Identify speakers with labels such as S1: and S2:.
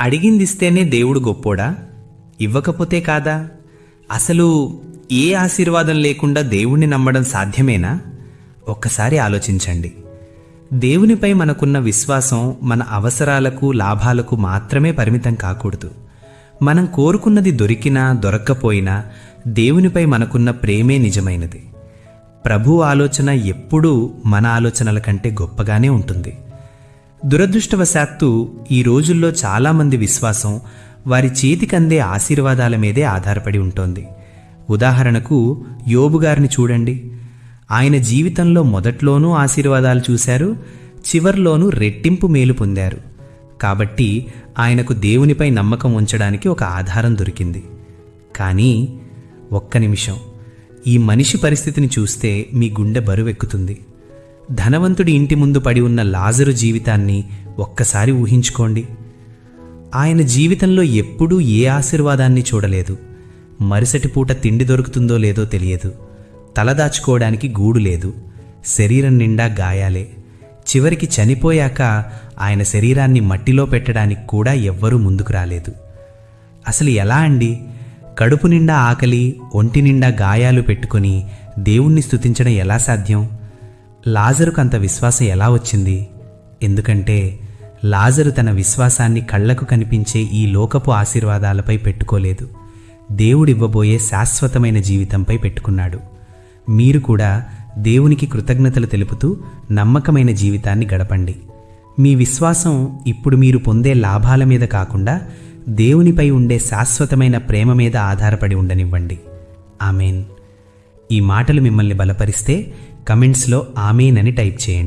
S1: అడిగిందిస్తేనే దేవుడు గొప్పోడా? ఇవ్వకపోతే కాదా? అసలు ఏ ఆశీర్వాదం లేకుండా దేవుణ్ణి నమ్మడం సాధ్యమేనా? ఒక్కసారి ఆలోచించండి. దేవునిపై మనకున్న విశ్వాసం మన అవసరాలకు, లాభాలకు మాత్రమే పరిమితం కాకూడదు. మనం కోరుకున్నది దొరికినా దొరక్కపోయినా దేవునిపై మనకున్న ప్రేమే నిజమైనది. ప్రభు ఆలోచన ఎప్పుడూ మన ఆలోచనల కంటే గొప్పగానే ఉంటుంది. దురదృష్టవశాత్తు ఈ రోజుల్లో చాలామంది విశ్వాసం వారి చేతికందే ఆశీర్వాదాల మీదే ఆధారపడి ఉంటోంది. ఉదాహరణకు యోబు గారిని చూడండి. ఆయన జీవితంలో మొదట్లోనూ ఆశీర్వాదాలు చూశారు, చివర్లోనూ రెట్టింపు మేలు పొందారు. కాబట్టి ఆయనకు దేవునిపై నమ్మకం ఉంచడానికి ఒక ఆధారం దొరికింది. కానీ ఒక్క నిమిషం, ఈ మనిషి పరిస్థితిని చూస్తే మీ గుండె బరువెక్కుతుంది. ధనవంతుడి ఇంటి ముందు పడి ఉన్న లాజరు జీవితాన్ని ఒక్కసారి ఊహించుకోండి. ఆయన జీవితంలో ఎప్పుడూ ఏ ఆశీర్వాదాన్ని చూడలేదు. మరుసటి పూట తిండి దొరుకుతుందో లేదో తెలియదు. తలదాచుకోవడానికి గూడు లేదు. శరీరం నిండా గాయాలే. చివరికి చనిపోయాక ఆయన శరీరాన్ని మట్టిలో పెట్టడానికి కూడా ఎవ్వరూ ముందుకు రాలేదు. అసలు ఎలా అండి? కడుపు నిండా ఆకలి, ఒంటి నిండా గాయాలు పెట్టుకొని దేవుణ్ణి స్తుతించడం ఎలా సాధ్యం? లాజరుకు అంత విశ్వాసం ఎలా వచ్చింది? ఎందుకంటే లాజరు తన విశ్వాసాన్ని కళ్లకు కనిపించే ఈ లోకపు ఆశీర్వాదాలపై పెట్టుకోలేదు. దేవుడివ్వబోయే శాశ్వతమైన జీవితంపై పెట్టుకున్నాడు. మీరు కూడా దేవునికి కృతజ్ఞతలు తెలుపుతూ నమ్మకమైన జీవితాన్ని గడపండి. మీ విశ్వాసం ఇప్పుడు మీరు పొందే లాభాల మీద కాకుండా దేవునిపై ఉండే శాశ్వతమైన ప్రేమ మీద ఆధారపడి ఉండనివ్వండి. ఆమేన్. ఈ మాటలు మిమ్మల్ని బలపరిస్తే కమెంట్స్లో ఆమేన్ అని టైప్ చేయండి.